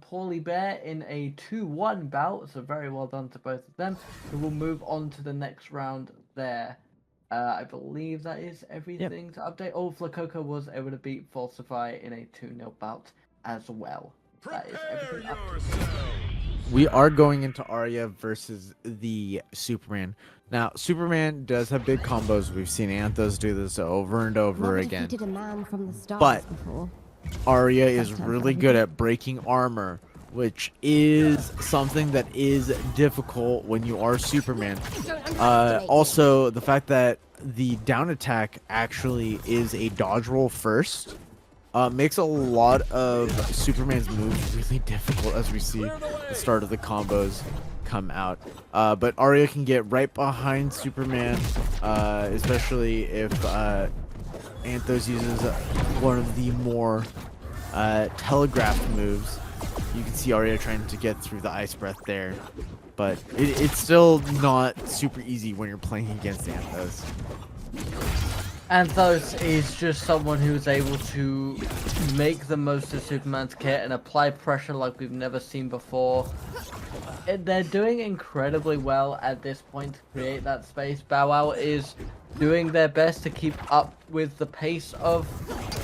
poorly bear in a 2-1 bout, so very well done to both of them, who will move on to the next round there. I believe that is everything to update. Oh, Flacoco was able to beat Falsify in a 2-0 bout as well. That is everything up to We are going into Arya versus the Superman. Now, Superman does have big combos. We've seen Anthos do this over and over Never again. defeated a man from the stars But before. Arya is First time for really good everything. at breaking armor, which is something that is difficult when you are Superman. Also, the fact that the down attack actually is a dodge roll first makes a lot of Superman's moves really difficult, as we see the start of the combos come out. But Arya can get right behind Superman, especially if Anthos uses one of the more telegraphed moves. You can see Arya trying to get through the ice breath there, but it's still not super easy when you're playing against Anthos. Anthos is just someone who's able to make the most of Superman's kit and apply pressure like we've never seen before. They're doing incredibly well at this point to create that space. B0w0w is doing their best to keep up with the pace of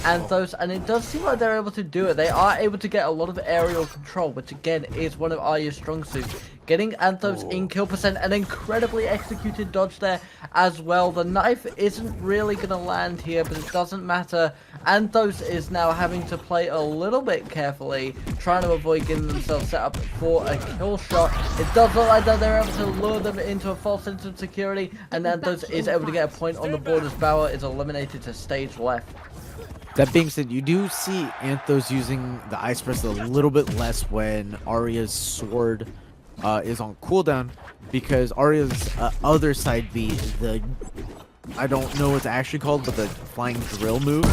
Anthos, and it does seem like they're able to do it. They are able to get a lot of aerial control, which again is one of Arya's strong suits. Getting Anthos in kill percent, an incredibly executed dodge there as well. The knife isn't really going to land here, but it doesn't matter. Anthos is now having to play a little bit carefully, trying to avoid getting themselves set up for a kill shot. It does look like that they're able to lure them into a false sense of security, and Anthos is able to get a point on the board as B0w0w is eliminated to stage left. That being said, you do see Anthos using the ice press a little bit less when Arya's sword is on cooldown, because Arya's other side B, the I don't know what it's actually called, but the flying drill move,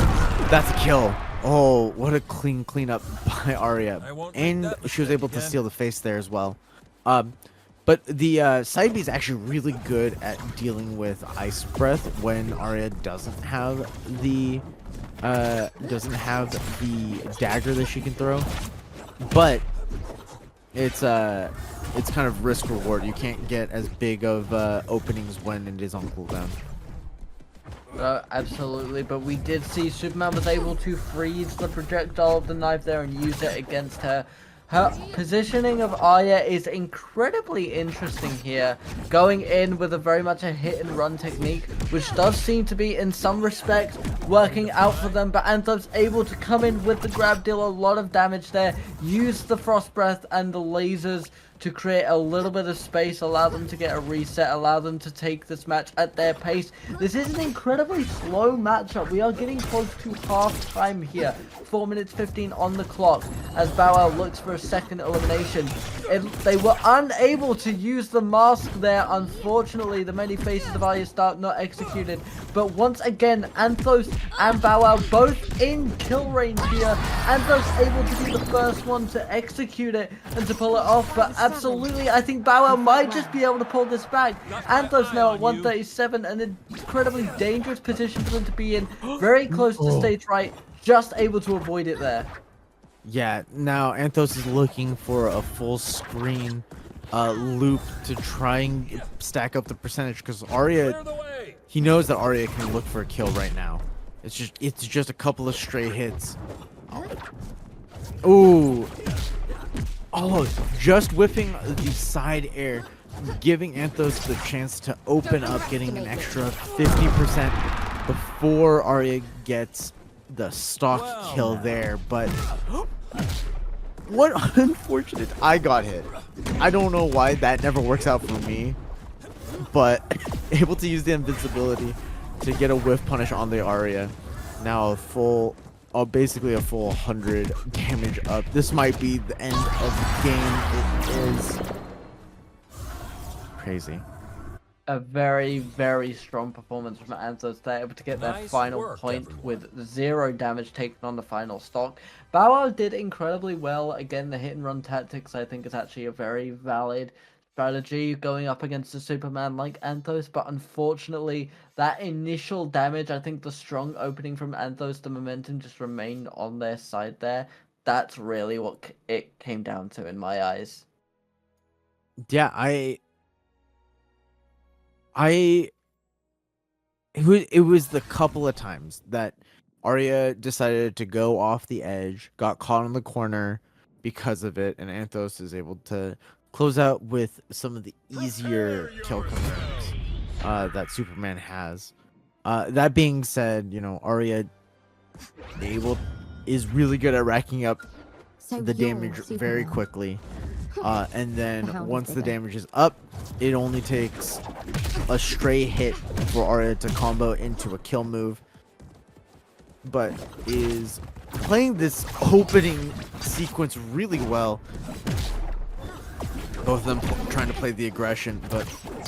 that's a kill. Oh, what a clean up by Arya, and she was able to steal the face there as well. But the side B is actually really good at dealing with ice breath when Arya doesn't have the dagger that she can throw, but it's kind of risk reward. You can't get as big of openings when it is on cooldown. Absolutely, but we did see Superman was able to freeze the projectile of the knife there and use it against her. Her positioning of Arya is incredibly interesting here, going in with a very much a hit and run technique, which does seem to be in some respects working out for them, but Anthos able to come in with the grab, deal a lot of damage there, use the frost breath and the lasers to create a little bit of space, allow them to get a reset, allow them to take this match at their pace. This is an incredibly slow matchup. We are getting close to half time here. 4 minutes 15 on the clock as B0w0w looks for a second elimination. They were unable to use the mask there. Unfortunately, the many faces of Arya Stark not executed. But once again, Anthos and B0w0w both in kill range here. Anthos able to be the first one to execute it and to pull it off, but absolutely, I think B0w0w might just be able to pull this back. Anthos now at 137, an incredibly dangerous position for them to be in. Very close to stage right, just able to avoid it there. Yeah, now Anthos is looking for a full screen loop to try and stack up the percentage, because Arya, he knows that Arya can look for a kill right now. It's just a couple of stray hits. Ooh. Oh, just whipping the side air, giving Anthos the chance to open up, getting an extra 50% before Arya gets the stock kill there. But what unfortunate, I got hit. I don't know why that never works out for me, but able to use the invincibility to get a whiff punish on the Arya. Now a full, basically a full 100 damage up. This might be the end of the game. It is crazy. A very, very strong performance from Anthos. They're able to get their final point with 0 damage taken on the final stock. B0w0w did incredibly well. Again, the hit and run tactics I think is actually a very valid strategy going up against a Superman like Anthos, but unfortunately that initial damage, I think the strong opening from Anthos, the momentum just remained on their side there. that's really what it came down to in my eyes. Yeah, it was the couple of times that Arya decided to go off the edge, got caught in the corner because of it, and Anthos is able to close out with some of the easier kill commands that Superman has. That being said, you know, Arya is really good at racking up the damage very quickly. And then once the damage is up, it only takes a stray hit for Arya to combo into a kill move. But is playing this opening sequence really well. Both of them trying to play the aggression, but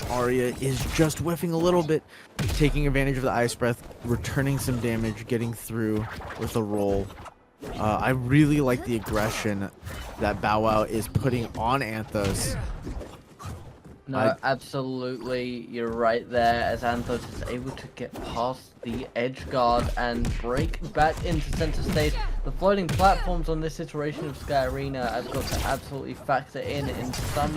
Arya is just whiffing a little bit, taking advantage of the ice breath, returning some damage, getting through with a roll. I really like the aggression that B0w0w is putting on Anthos. No, absolutely, you're right there, as Anthos is able to get past the edge guard and break back into center stage. The floating platforms on this iteration of Sky Arena have got to absolutely factor in some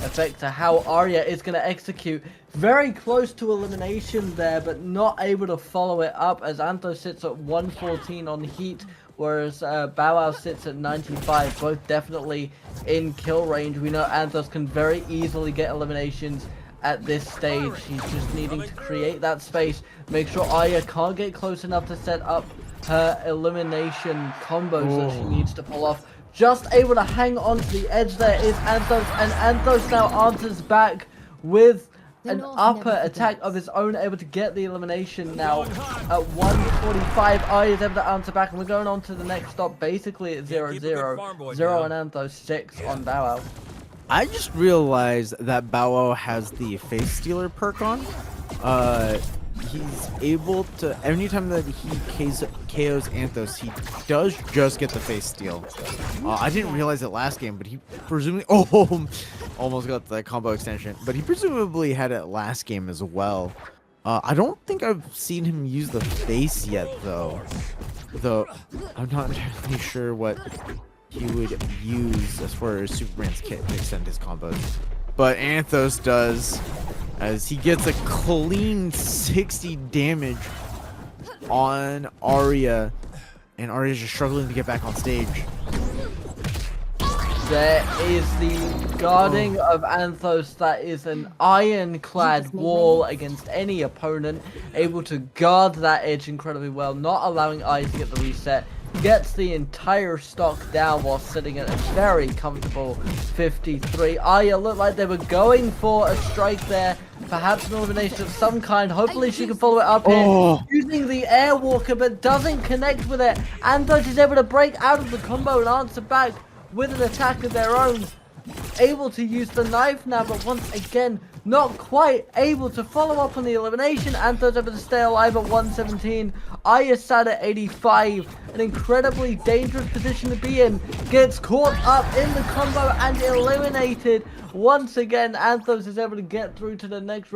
effect to how Arya is going to execute. Very close to elimination there, but not able to follow it up, as Anthos sits at 114 on heat, whereas B0w0w sits at 95, both definitely in kill range. We know Anthos can very easily get eliminations at this stage. He's just needing to create that space, make sure Arya can't get close enough to set up her elimination combos that she needs to pull off. Just able to hang on to the edge there is Anthos, and Anthos now answers back with an upper attack of his own, able to get the elimination now at 145. Arya is able to answer back, and we're going on to the next stop, basically at 0-0. 0 and Anthos, 6 on B0w0w. I just realized that B0w0w has the Face Stealer perk on. He's able to, anytime that he KOs Anthos, he does just get the face steal. I didn't realize it last game, but he presumably, almost got the combo extension, but he presumably had it last game as well. I don't think I've seen him use the face yet, though I'm not entirely sure what he would use as far as Superman's kit to extend his combos. But Anthos does, as he gets a clean 60 damage on Arya, and Arya's just struggling to get back on stage. There is the guarding of Anthos. That is an ironclad wall against any opponent, able to guard that edge incredibly well, not allowing Arya to get the reset. Gets the entire stock down while sitting at a very comfortable 53. Arya looked like they were going for a strike there, perhaps an elimination of some kind. Hopefully she can follow it up here, using the Airwalker, but doesn't connect with it. Anthos is able to break out of the combo and answer back with an attack of their own. Able to use the knife now, but once again not quite able to follow up on the elimination. Anthos able to stay alive at 117. Arya sat at 85. An incredibly dangerous position to be in. Gets caught up in the combo and eliminated. Once again, Anthos is able to get through to the next round.